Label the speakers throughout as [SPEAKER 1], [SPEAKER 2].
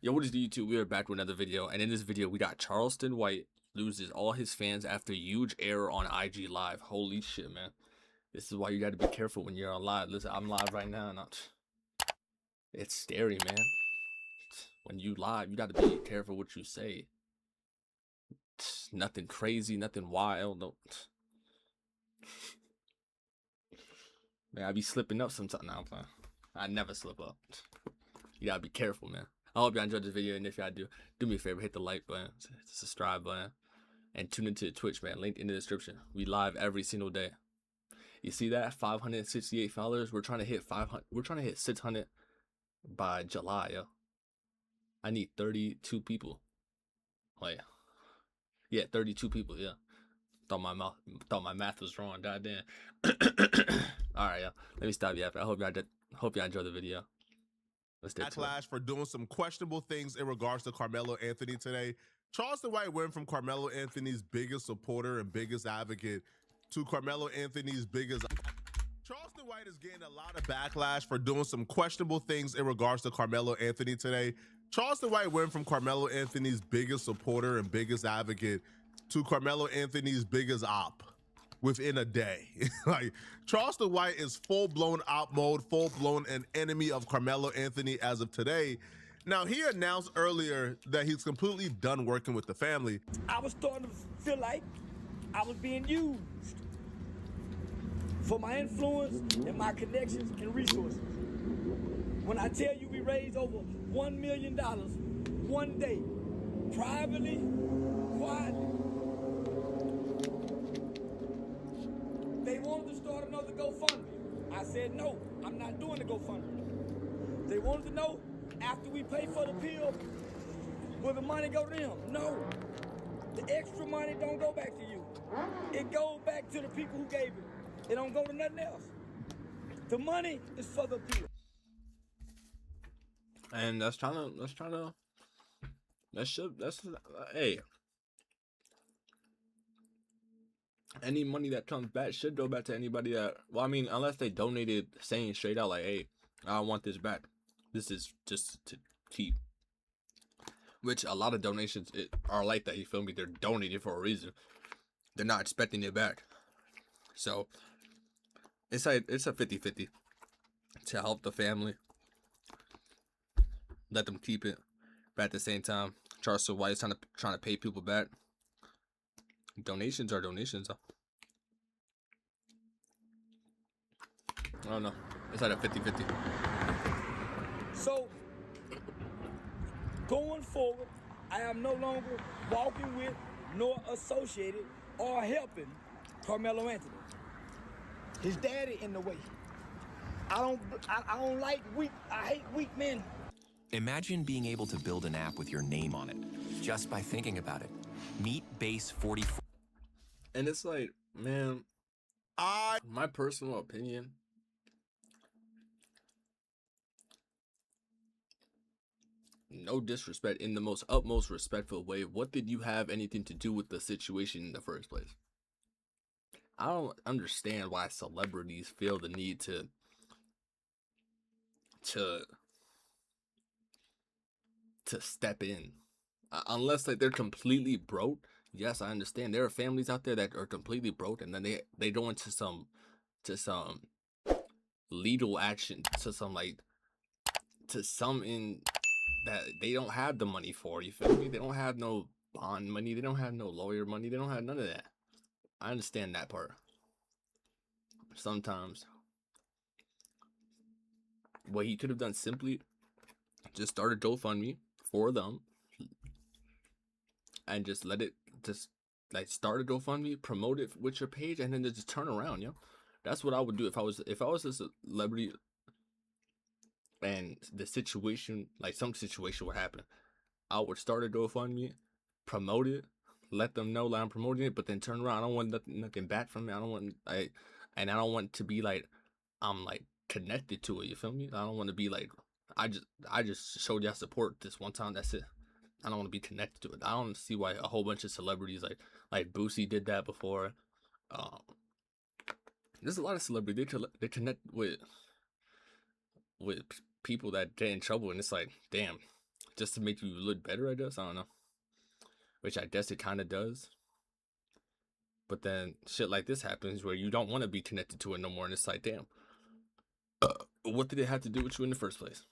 [SPEAKER 1] Yo, what is the YouTube? We are back with another video, and in this video, we got Charleston White loses all his fans after huge error on IG Live. Holy shit, man. This is why you got to be careful when you're on live. Listen, I'm live right now, and it's scary, man. When you live, you got to be careful what you say. Nothing crazy, nothing wild. No. Man, I be slipping up sometimes. Nah, I'm fine. I never slip up. You gotta be careful, man. I hope y'all enjoyed this video, and if y'all do me a favor, hit the like button, hit the subscribe button, and tune into Twitch, man. Link in the description. We live every single day. You see that? 568 followers. We're trying to hit 500. We're trying to hit 600 by July, yo. I need 32 people. Like, yeah, 32 people. Yeah. Thought my math was wrong. Goddamn. All right, yo. Let me stop you after. I hope y'all enjoyed the video. Let's take
[SPEAKER 2] Backlash for doing some questionable things in regards to Carmelo Anthony today. Charleston White went from Carmelo Anthony's biggest supporter and biggest advocate to Carmelo Anthony's biggest. Charleston White is getting a lot of backlash for doing some questionable things in regards to Carmelo Anthony today. Charleston White went from Carmelo Anthony's biggest supporter and biggest advocate to Carmelo Anthony's biggest op within a day. Like, Charleston White is full-blown op mode, full-blown an enemy of Carmelo Anthony as of today. Now, he announced earlier that he's completely done working with the family.
[SPEAKER 3] I was starting to feel like I was being used for my influence and my connections and resources. When I tell you we raised over $1 million one day, privately, quietly. They wanted to start another GoFundMe. I said, no, I'm not doing the GoFundMe. They wanted to know, after we pay for the pill, will the money go to them? No. The extra money don't go back to you. It goes back to the people who gave it. It don't go to nothing else. The money is for the pill.
[SPEAKER 1] And hey. Any money that comes back should go back to anybody that, well, I mean, unless they donated saying straight out like, hey, I want this back. This is just to keep. Which a lot of donations are like that, you feel me? They're donating for a reason. They're not expecting it back. So, it's a 50-50 to help the family. Let them keep it. But at the same time, Charleston White is trying to pay people back. Donations are donations. I don't know. It's at a 50-50.
[SPEAKER 3] So, going forward, I am no longer walking with, nor associated, or helping Carmelo Anthony. His daddy in the way. I don't like weak. I hate weak men.
[SPEAKER 4] Imagine being able to build an app with your name on it, just by thinking about it. Meet Base 44.
[SPEAKER 1] And it's like, man, my personal opinion, no disrespect, in the most utmost respectful way, what did you have anything to do with the situation in the first place? I don't understand why celebrities feel the need to step in, unless like they're completely broke. Yes, I understand there are families out there that are completely broke, and then they go into some legal action, to some in that they don't have the money for. You feel me? They don't have no bond money. They don't have no lawyer money. They don't have none of that. I understand that part. Sometimes what he could have done, simply just start a GoFundMe for them and just start a GoFundMe, promote it with your page, and then just turn around, yo. That's what I would do if I was a celebrity and the situation, like some situation would happen. I would start a GoFundMe, promote it, let them know that I'm promoting it, but then turn around. I don't want nothing back from it. I don't want to be like I'm like connected to it. You feel me? I don't want to be like I just showed y'all support this one time. That's it. I don't want to be connected to it. I don't see why a whole bunch of celebrities like Boosie did that before. There's a lot of celebrities they connect with people that get in trouble, and it's like, damn, just to make you look better, I guess. I don't know. Which I guess it kind of does. But then shit like this happens where you don't want to be connected to it no more. And it's like, damn, what did it have to do with you in the first place?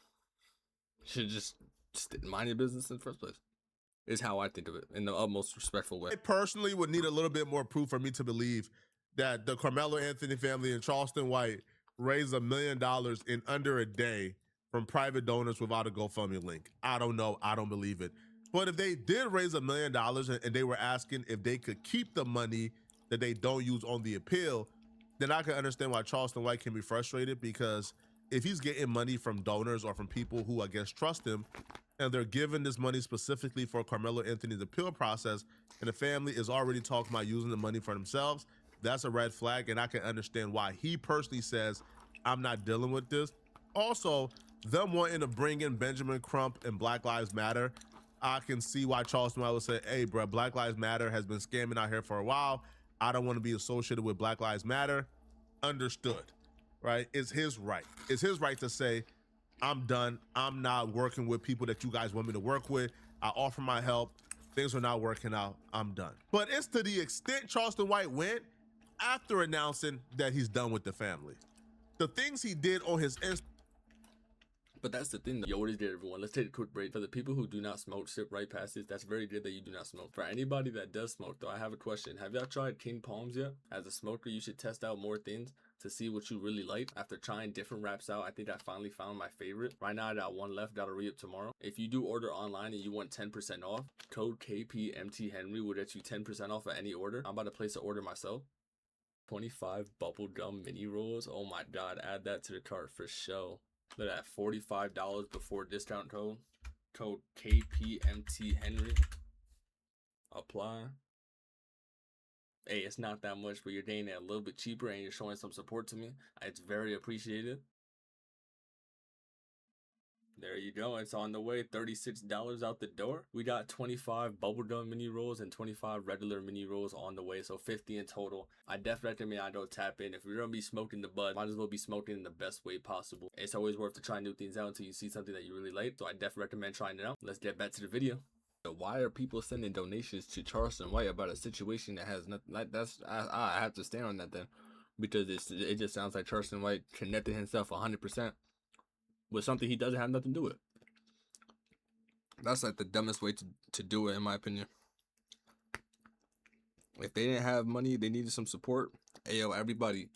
[SPEAKER 1] Should just mind your business in the first place. Is how I think of it in the utmost respectful way.
[SPEAKER 2] I personally would need a little bit more proof for me to believe that the Carmelo Anthony family and Charleston White raised $1 million in under a day from private donors without a GoFundMe link. I don't know. I don't believe it. But if they did raise $1 million and they were asking if they could keep the money that they don't use on the appeal, then I can understand why Charleston White can be frustrated, because if he's getting money from donors or from people who I guess trust him, and they're giving this money specifically for Carmelo Anthony's appeal process, and the family is already talking about using the money for themselves, that's a red flag, and I can understand why he personally says, I'm not dealing with this. Also, them wanting to bring in Benjamin Crump and Black Lives Matter, I can see why Charleston White would say, hey, bro, Black Lives Matter has been scamming out here for a while. I don't want to be associated with Black Lives Matter. Understood, right? It's his right. It's his right to say, I'm done. I'm not working with people that you guys want me to work with. I offer my help. Things are not working out. I'm done. But it's to the extent Charleston White went after announcing that he's done with the family. The things he did on his Instagram.
[SPEAKER 1] But that's the thing, though. Yo, what is good, everyone? Let's take a quick break. For the people who do not smoke, skip right past this. That's very good that you do not smoke. For anybody that does smoke, though, I have a question. Have y'all tried King Palms yet? As a smoker, you should test out more things to see what you really like. After trying different wraps out, I think I finally found my favorite. Right now, I got one left. Gotta re-up tomorrow. If you do order online and you want 10% off, code KPMTHenry will get you 10% off of any order. I'm about to place an order myself. 25 bubblegum mini rolls. Oh my god, add that to the cart for sure. Look at that, $45 before discount code. Code KPMTHenry. Apply. Hey, it's not that much, but you're getting it a little bit cheaper and you're showing some support to me. It's very appreciated. There you go. It's on the way. $36 out the door. We got 25 bubblegum mini rolls and 25 regular mini rolls on the way. So 50 in total. I definitely recommend I don't tap in. If you're going to be smoking the bud, might as well be smoking in the best way possible. It's always worth to try new things out until you see something that you really like. So I definitely recommend trying it out. Let's get back to the video. Why are people sending donations to Charleston White about a situation that has nothing? Like, that's I have to stand on that then, because it just sounds like Charleston White connected himself 100% with something he doesn't have nothing to do with. That's like the dumbest way to do it, in my opinion. If they didn't have money, they needed some support. Hey, yo, everybody,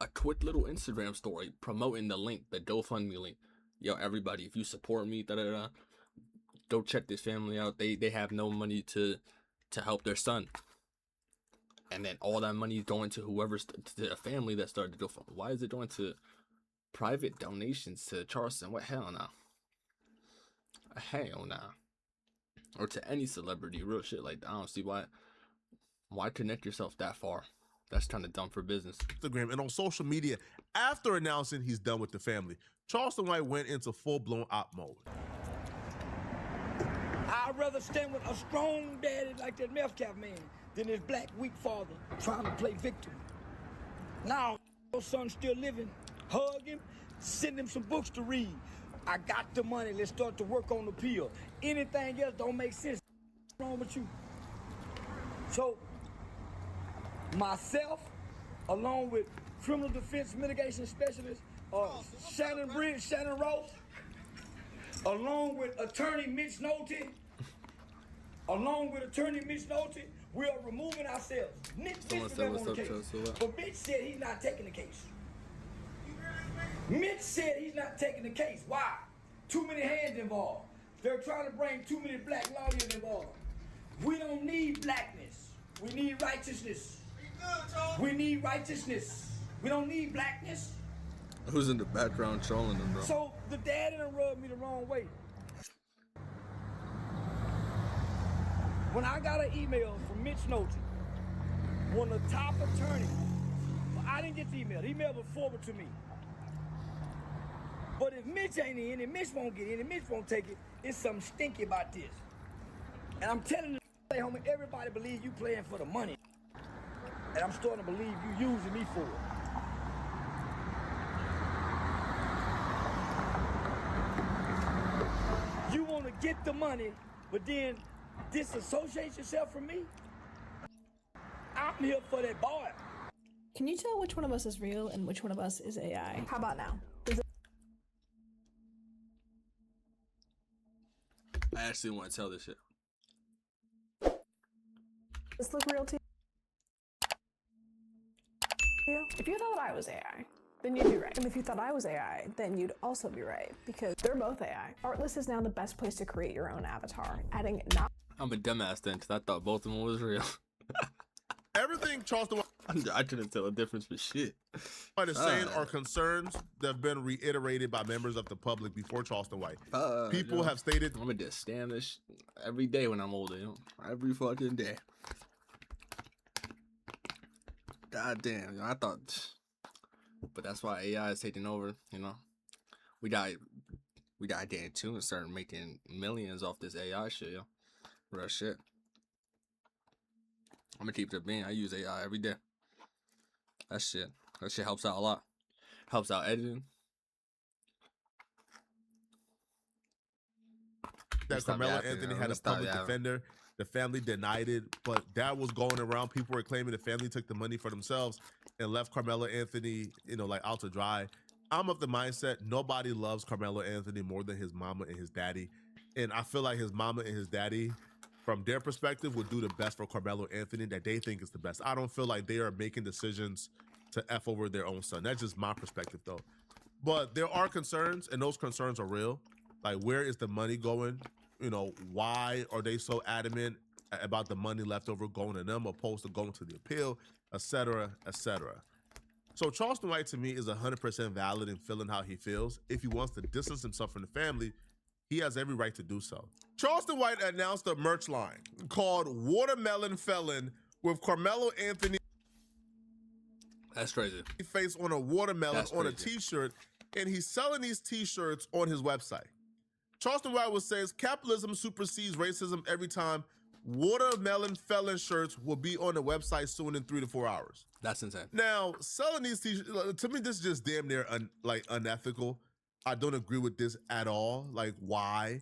[SPEAKER 1] a quick little Instagram story promoting the link, the GoFundMe link. Yo, everybody, if you support me, go check this family out. They have no money to help their son. And then all that money is going to whoever's to a family that started to GoFundMe. Why is it going to private donations to Charleston? What? Hell no. Hell no. Or to any celebrity, real shit. Like, I don't see why connect yourself that far. That's kind of dumb for business.
[SPEAKER 2] Instagram and on social media after announcing he's done with the family. Charleston White went into full-blown op mode.
[SPEAKER 3] I'd rather stand with a strong daddy like that meth cap man than his black weak father trying to play victim. Now, your son's still living. Hug him, send him some books to read. I got the money, let's start to work on the appeal. Anything else don't make sense. What's wrong with you? So, myself, along with criminal defense mitigation specialist, Shannon Ross, along with attorney Mitch Nolte, we are removing ourselves. Mitch is on the case, but Mitch said he's not taking the case. Mitch said he's not taking the case. Why? Too many hands involved. They're trying to bring too many black lawyers involved. We don't need blackness. We need righteousness. We need righteousness. We don't need blackness.
[SPEAKER 1] Who's in the background trolling them, bro?
[SPEAKER 3] So the daddy done rubbed me the wrong way. When I got an email from Mitch Nolte, one of the top attorneys, well, I didn't get the email. The email was forwarded to me. But if Mitch ain't in, and Mitch won't get in, and Mitch won't take it, it's something stinky about this. And I'm telling you, homie, everybody believes you playing for the money. And I'm starting to believe you using me for it. get the money, but then disassociate yourself from me. I'm here for that boy.
[SPEAKER 5] Can you tell which one of us is real and which one of us is AI? How about now?
[SPEAKER 1] I actually want to tell this shit.
[SPEAKER 5] Does this look real to you? If you thought I was AI, then you'd be right. And if you thought I was AI, then you'd also be right, because they're both AI. Artlist is now the best place to create your own avatar, adding not.
[SPEAKER 1] I'm a dumbass then, because I thought both of them was real.
[SPEAKER 2] Everything Charleston
[SPEAKER 1] I couldn't tell the difference for shit.
[SPEAKER 2] White is saying are concerns that have been reiterated by members of the public before Charleston White. People have stated,
[SPEAKER 1] I'm gonna just stand this every day when I'm older, you know? Every fucking day. God damn, you know, I thought, but that's why AI is taking over, you know? We got Dan too and started making millions off this AI shit, yo. Real shit. I'm gonna keep it being. I use AI every day. That shit helps out a lot. Helps out editing.
[SPEAKER 2] that Carmelo Anthony had a public defender. The family denied it, but that was going around. People were claiming the family took the money for themselves and left Carmelo Anthony, like out to dry. I'm of the mindset nobody loves Carmelo Anthony more than his mama and his daddy. And I feel like his mama and his daddy, from their perspective, would do the best for Carmelo Anthony that they think is the best. I don't feel like they are making decisions to F over their own son. That's just my perspective, though. But there are concerns, and those concerns are real. Like, where is the money going? Why are they so adamant about the money left over going to them opposed to going to the appeal, et cetera, et cetera? So Charleston White, to me, is 100% valid in feeling how he feels. If he wants to distance himself from the family, he has every right to do so. Charleston White announced a merch line called Watermelon Felon with Carmelo Anthony.
[SPEAKER 1] That's crazy.
[SPEAKER 2] Face on a watermelon on a t-shirt, and he's selling these t-shirts on his website. Charleston White says capitalism supersedes racism every time. Watermelon Felon shirts will be on the website soon in 3 to 4 hours.
[SPEAKER 1] That's insane.
[SPEAKER 2] Now, selling these t-shirts, to me, this is just damn near unethical. I don't agree with this at all. Like, why?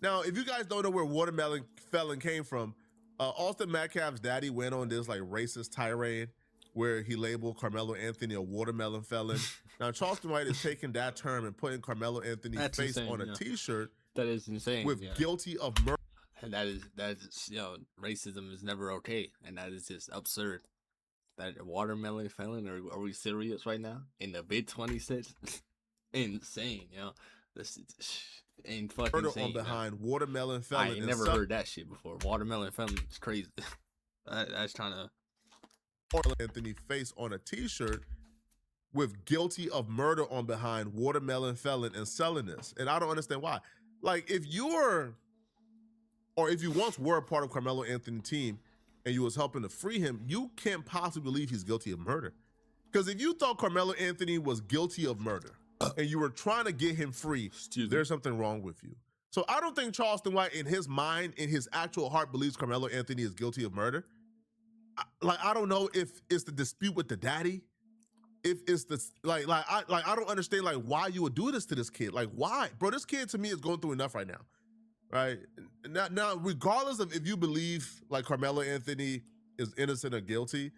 [SPEAKER 2] Now, if you guys don't know where Watermelon Felon came from, Austin Metcalf's daddy went on this racist tirade where he labeled Carmelo Anthony a watermelon felon. Now, Charleston White is taking that term and putting Carmelo Anthony's face on a t-shirt.
[SPEAKER 1] That is insane.
[SPEAKER 2] With guilty of murder.
[SPEAKER 1] And that is racism is never okay, and that is just absurd. That watermelon felon, are we serious right now? In the mid-26? Insane, this ain't fucking
[SPEAKER 2] murder
[SPEAKER 1] insane.
[SPEAKER 2] On behind watermelon felon.
[SPEAKER 1] I ain't never heard that shit before. Watermelon felon is crazy. That's trying to.
[SPEAKER 2] Anthony face on a t-shirt with guilty of murder on behind watermelon felon and selling this, and I don't understand why. Like, if you once were a part of Carmelo Anthony's team and you was helping to free him, you can't possibly believe he's guilty of murder. Because if you thought Carmelo Anthony was guilty of murder and you were trying to get him free, there's something wrong with you. So I don't think Charleston White, in his mind, in his actual heart, believes Carmelo Anthony is guilty of murder. I don't know if it's the dispute with the daddy. If it's the I don't understand why you would do this to this kid. Like, why, bro? This kid to me is going through enough right now, right? Now, regardless of if you believe Carmelo Anthony is innocent or guilty,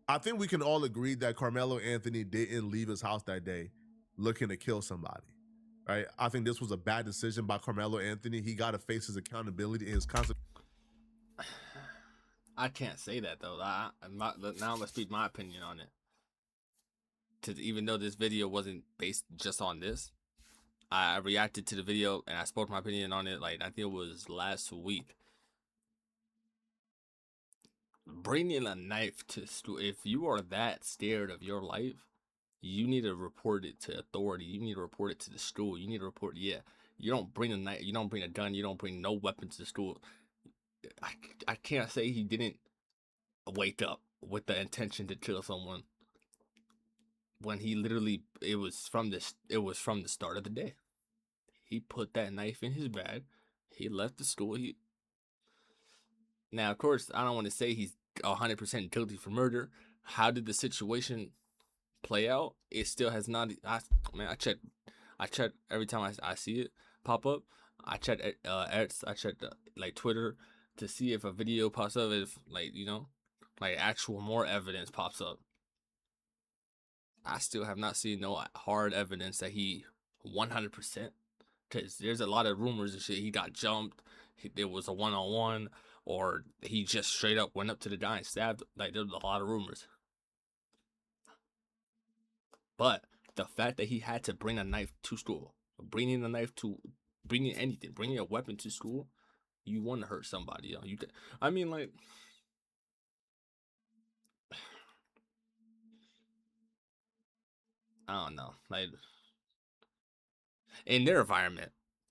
[SPEAKER 2] I think we can all agree that Carmelo Anthony didn't leave his house that day looking to kill somebody, right? I think this was a bad decision by Carmelo Anthony. He got to face his accountability and his consequences.
[SPEAKER 1] I can't say that though. Now I'm gonna speak my opinion on it. Even though this video wasn't based just on this, I reacted to the video and I spoke my opinion on it. I think it was last week. Bringing a knife to school. If you are that scared of your life, you need to report it to authority. You need to report it to the school. You need to report. Yeah, you don't bring a knife. You don't bring a gun. You don't bring no weapons to school. I can't say he didn't wake up with the intention to kill someone when he literally it was from the start of the day. He put that knife in his bag. He left the school. Now, of course, I don't want to say he's 100% guilty for murder. How did the situation play out? It still has not. I check every time I see it pop up. I checked X, I checked like Twitter to see if a video pops up, if like like actual more evidence pops up. I still have not seen no hard evidence that he 100%. Cause there's a lot of rumors and shit. He got jumped. There was a one-on-one, or he just straight up went up to the guy and stabbed. Like there's a lot of rumors. But the fact that he had to bring a knife to school, bringing anything, bringing a weapon to school, you want to hurt somebody. I mean, like, I don't know, like in their environment,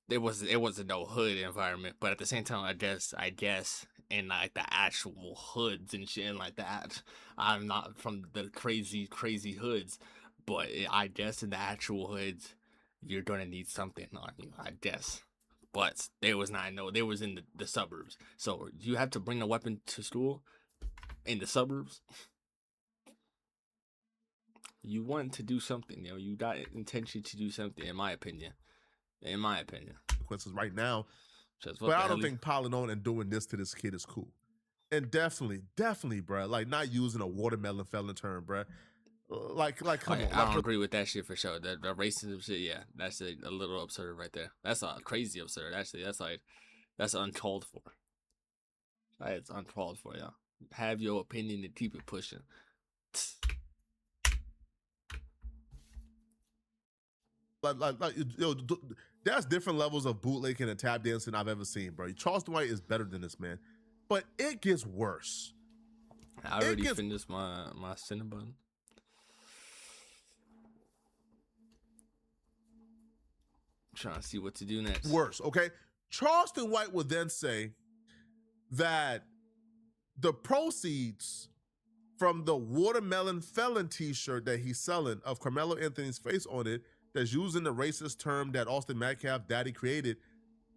[SPEAKER 1] it wasn't no hood environment, but at the same time, I guess in like the actual hoods and shit and like that. I'm not from the crazy hoods, but I guess in the actual hoods, you're gonna need something on you, I guess. But they was not, no, they was in the suburbs. So you have to bring a weapon to school in the suburbs. You want to do something, you got intention to do something, in my opinion.
[SPEAKER 2] Consequences right now.
[SPEAKER 1] But
[SPEAKER 2] I don't think piling on and doing this to this kid is cool. And definitely, bro, like not using a watermelon felon term, bro. Like come on.
[SPEAKER 1] I don't agree with that shit for sure. The racism shit, yeah, that's a little absurd right there. That's crazy absurd. Actually, that's uncalled for. It's uncalled for, y'all. Have your opinion and keep it pushing.
[SPEAKER 2] That's different levels of bootlegging and tap dancing I've ever seen, bro. Charleston White is better than this, man. But it gets worse.
[SPEAKER 1] I already finished my Cinnabon. Trying to see what to do next.
[SPEAKER 2] Worse, okay? Charleston White would then say that the proceeds from the watermelon felon t-shirt that he's selling of Carmelo Anthony's face on it, that's using the racist term that Austin Metcalf daddy created,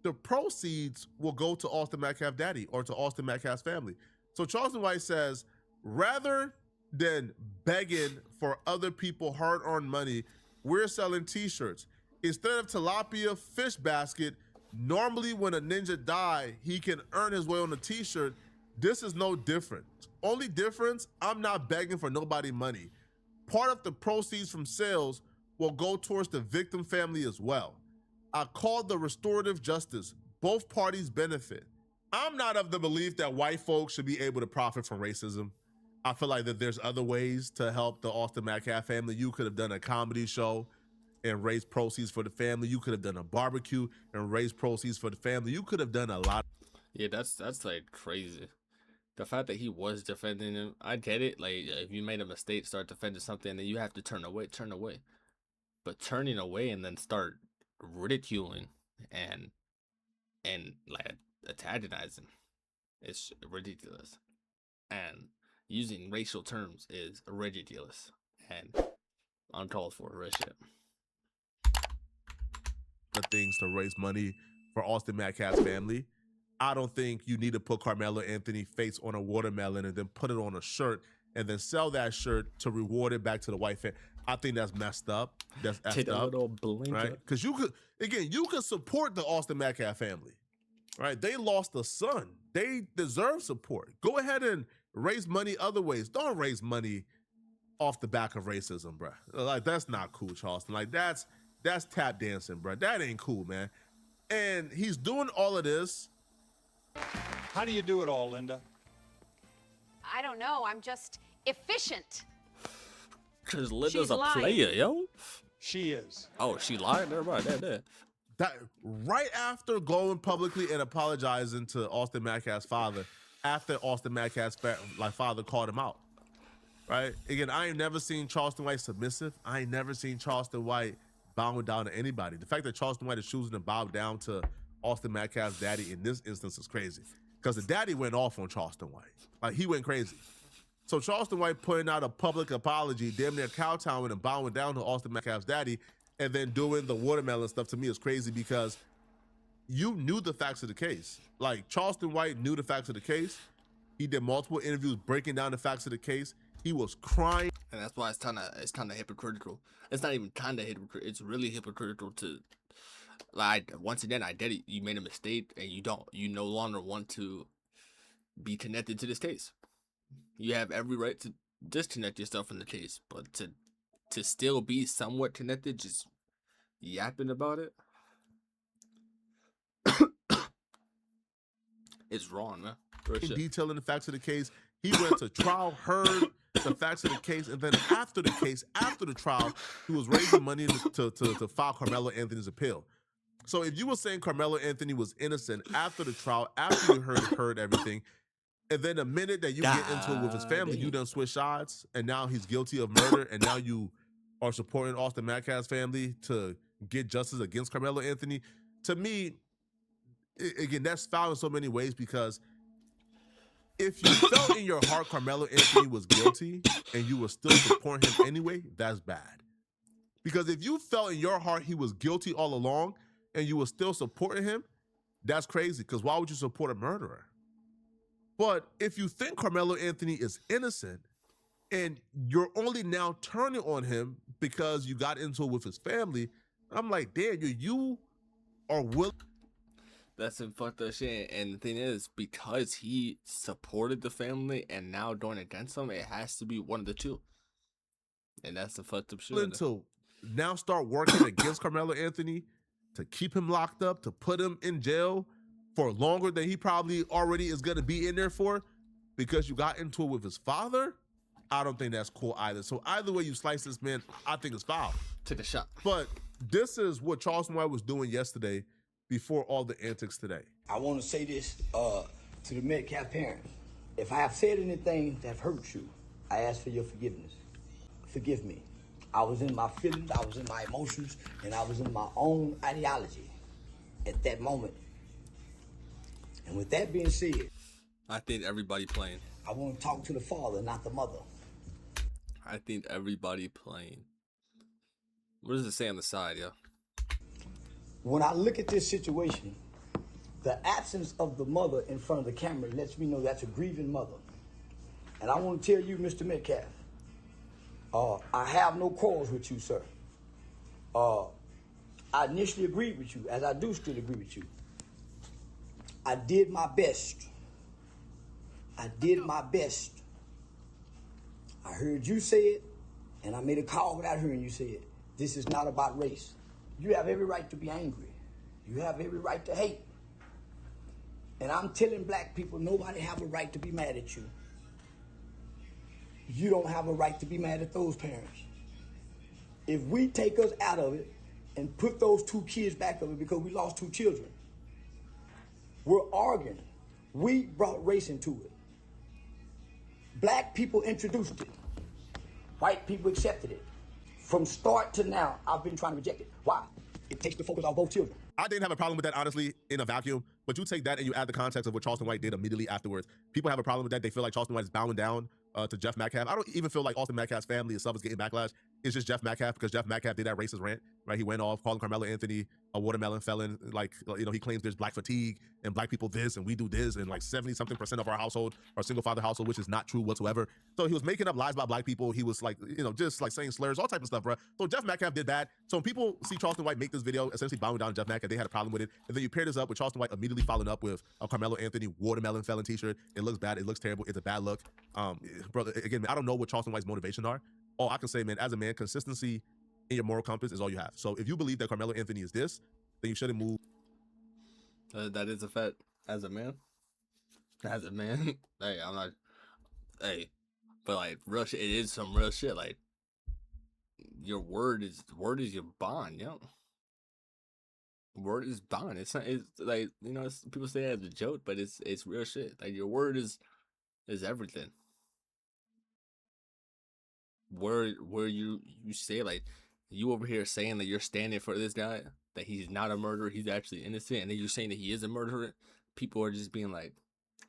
[SPEAKER 2] the proceeds will go to Austin Metcalf daddy or to Austin Metcalf's family. So Charleston White says, rather than begging for other people hard-earned money, we're selling t-shirts. Instead of tilapia fish basket, normally when a ninja die, he can earn his way on a t-shirt. This is no different. Only difference, I'm not begging for nobody money. Part of the proceeds from sales will go towards the victim family as well. I call the restorative justice. Both parties benefit. I'm not of the belief that white folks should be able to profit from racism. I feel like that there's other ways to help the Austin Metcalf family. You could have done a comedy show and raised proceeds for the family. You could have done a barbecue and raised proceeds for the family. You could have done a lot.
[SPEAKER 1] Yeah, that's like crazy. The fact that he was defending him, I get it. Like, if you made a mistake, start defending something, then you have to turn away. But turning away and then start ridiculing and like antagonizing, it's ridiculous. And using racial terms is ridiculous and uncalled for. Real shit.
[SPEAKER 2] The things to raise money for Austin Metcalf's family. I don't think you need to put Carmelo Anthony face on a watermelon and then put it on a shirt and then sell that shirt to reward it back to the white fan. I think that's messed up. That's effed up,
[SPEAKER 1] little blink,
[SPEAKER 2] right? Because you could support the Austin Metcalf family, right? They lost a son. They deserve support. Go ahead and raise money other ways. Don't raise money off the back of racism, bro. Like, that's not cool, Charleston. Like, that's tap dancing, bro. That ain't cool, man. And he's doing all of this.
[SPEAKER 6] How do you do it all, Linda?
[SPEAKER 7] I don't know. I'm just efficient.
[SPEAKER 1] Because Linda's
[SPEAKER 7] She's
[SPEAKER 1] a
[SPEAKER 7] lying.
[SPEAKER 1] player, yo.
[SPEAKER 6] She is.
[SPEAKER 1] Oh, she lied? Everybody,
[SPEAKER 2] That right after going publicly and apologizing to Austin Metcalf's father, after Austin Metcalf's father called him out, right? Again, I ain't never seen Charleston White submissive. I ain't never seen Charleston White bowing down to anybody. The fact that Charleston White is choosing to bow down to Austin Metcalf's daddy in this instance is crazy, because the daddy went off on Charleston White. Like, he went crazy. So Charleston White putting out a public apology, damn near kowtowing and bowing down to Austin Metcalf's daddy, and then doing the watermelon stuff, to me is crazy, because you knew the facts of the case. Like, Charleston White knew the facts of the case. He did multiple interviews breaking down the facts of the case. He was crying.
[SPEAKER 1] And that's why it's kind of hypocritical. It's not even kind of hypocritical. It's really hypocritical to Like once again, I did it. You made a mistake, and you no longer want to be connected to this case. You have every right to disconnect yourself from the case, but to still be somewhat connected, just yapping about it, it's wrong, man.
[SPEAKER 2] In detailing the facts of the case, he went to trial, heard the facts of the case, and then after the case, after the trial, he was raising money to file Carmelo Anthony's appeal. So if you were saying Carmelo Anthony was innocent after the trial, after you heard everything, and then the minute that you get into it with his family, you done switch sides, and now he's guilty of murder, and now you are supporting Austin Metcalf's family to get justice against Carmelo Anthony. To me, again, that's foul in so many ways, because if you felt in your heart Carmelo Anthony was guilty and you were still supporting him anyway, that's bad. Because if you felt in your heart he was guilty all along and you were still supporting him, that's crazy, because why would you support a murderer? But if you think Carmelo Anthony is innocent and you're only now turning on him because you got into it with his family, I'm like, damn, you are willing.
[SPEAKER 1] That's some fucked up shit. And the thing is, because he supported the family and now going against them, it has to be one of the two. And that's the fucked up shit.
[SPEAKER 2] To now start working against Carmelo Anthony, to keep him locked up, to put him in jail for longer than he probably already is going to be in there for, because you got into it with his father. I don't think that's cool either. So either way you slice this, man, I think it's foul.
[SPEAKER 1] Take a shot.
[SPEAKER 2] But this is what Charleston White was doing yesterday before all the antics today.
[SPEAKER 3] I want to say this to the Metcalf parents. If I have said anything that hurt you, I ask for your forgiveness. Forgive me. I was in my feelings, I was in my emotions, and I was in my own ideology at that moment. And with that being said,
[SPEAKER 1] I think everybody playing.
[SPEAKER 3] I want to talk to the father, not the mother.
[SPEAKER 1] I think everybody playing. What does it say on the side, yo?
[SPEAKER 3] When I look at this situation, the absence of the mother in front of the camera lets me know that's a grieving mother. And I want to tell you, Mr. Metcalf, I have no quarrels with you, sir. I initially agreed with you, as I do still agree with you. I did my best. I did my best. I heard you say it, and I made a call without hearing you say it. This is not about race. You have every right to be angry. You have every right to hate. And I'm telling black people, nobody have a right to be mad at you. You don't have a right to be mad at those parents. If we take us out of it and put those two kids back of it because we lost two children, we're arguing. We brought race into it. Black people introduced it. White people accepted it. From start to now, I've been trying to reject it. Why? It takes the focus off both children.
[SPEAKER 2] I didn't have a problem with that, honestly, in a vacuum. But you take that and you add the context of what Charleston White did immediately afterwards. People have a problem with that. They feel like Charleston White is bowing down to Jeff Metcalf. I don't even feel like Austin Metcalf's family itself is getting backlash. It's just Jeff Metcalf, because Jeff Metcalf did that racist rant, right? He went off calling Carmelo Anthony a watermelon felon. Like, you know, he claims there's black fatigue and black people this and we do this, and like 70-something% of our household are single father household, which is not true whatsoever. So he was making up lies about black people. He was like, you know, just like saying slurs, all type of stuff, bro. So Jeff Metcalf did that. So when people see Charleston White make this video, essentially bowing down to Jeff Metcalf, they had a problem with it. And then you pair this up with Charleston White immediately following up with a Carmelo Anthony watermelon felon t-shirt. It looks bad. It looks terrible. It's a bad look. Brother, again, man, I don't know what Charleston White's motivations are. All I can say, man, as a man, consistency in your moral compass is all you have. So if you believe that Carmelo Anthony is this, then you shouldn't move.
[SPEAKER 1] That is a fact. As a man, hey, I'm not, hey, but like real shit, it is some real shit. Like your word is your bond, yo. Word is bond. It's not. It's like, you know, people say that as a joke, but it's real shit. Like your word is everything. Where you say, like, you over here saying that you're standing for this guy, that he's not a murderer, he's actually innocent, and then you're saying that he is a murderer, people are just being like,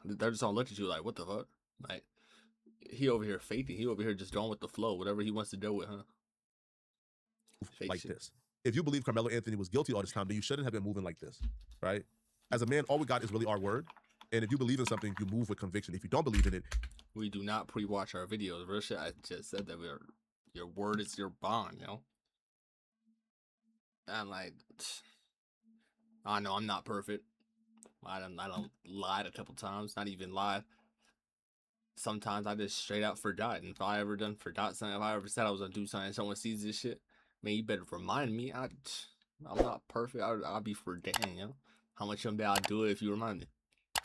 [SPEAKER 1] they're just gonna look at you like, what the fuck? Like, he over here faking, he over here just going with the flow, whatever he wants to do with, huh? Fake
[SPEAKER 2] like
[SPEAKER 1] shit.
[SPEAKER 2] this. If you believe Carmelo Anthony was guilty all this time, then you shouldn't have been moving like this, right? As a man, all we got is really our word. And if you believe in something, you move with conviction. If you don't believe in it,
[SPEAKER 1] we do not pre-watch our videos. Real shit, I just said that your word is your bond, you know? I'm like, I know I'm not perfect. I don't lied a couple times. Not even lied. Sometimes I just straight out forgot. And if I ever forgot something, if I ever said I was gonna do something, and someone sees this shit, man, you better remind me. I'm not perfect. I'll be forgetting, you know. How much of I'll do it if you remind me.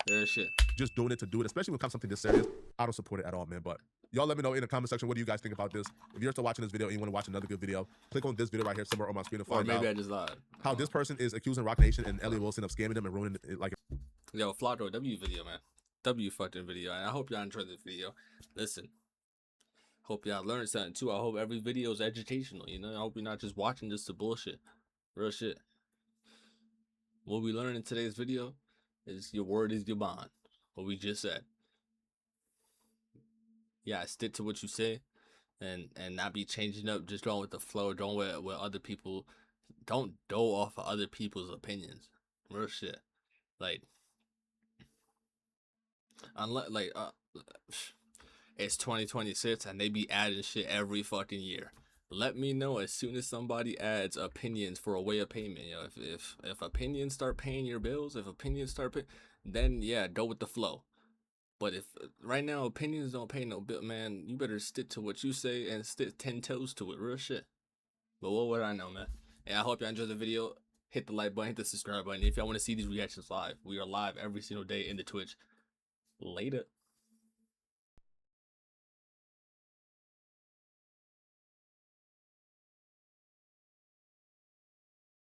[SPEAKER 1] There's shit.
[SPEAKER 2] Just doing it to do it, especially when it comes to something this serious. I don't support it at all, man. But y'all let me know in the comment section, what do you guys think about this? If you're still watching this video and you want to watch another good video, click on this video right here somewhere on my screen to
[SPEAKER 1] Or
[SPEAKER 2] find
[SPEAKER 1] maybe
[SPEAKER 2] out
[SPEAKER 1] I just lied.
[SPEAKER 2] how this person is accusing Rock Nation and Elliot Wilson of scamming them and ruining it. Like,
[SPEAKER 1] Yo, Flacco, W video, man. W fucking video. And I hope y'all enjoyed this video. Listen. Hope y'all learned something too. I hope every video is educational, you know? I hope you're not just watching just the bullshit. Real shit. What we learned in today's video is your word is your bond. What we just said. Yeah, stick to what you say and not be changing up, just going with the flow, going with other people. Don't go off of other people's opinions. Real shit. Like, unless it's 2026 and they be adding shit every fucking year. Let me know as soon as somebody adds opinions for a way of payment. You know, if opinions start paying your bills, then yeah, go with the flow. But if right now opinions don't pay no bill, man, you better stick to what you say and stick 10 toes to it. Real shit. But what would I know, man? And I hope y'all enjoyed the video. Hit the like button, hit the subscribe button. If y'all want to see these reactions live, we are live every single day in the Twitch. Later.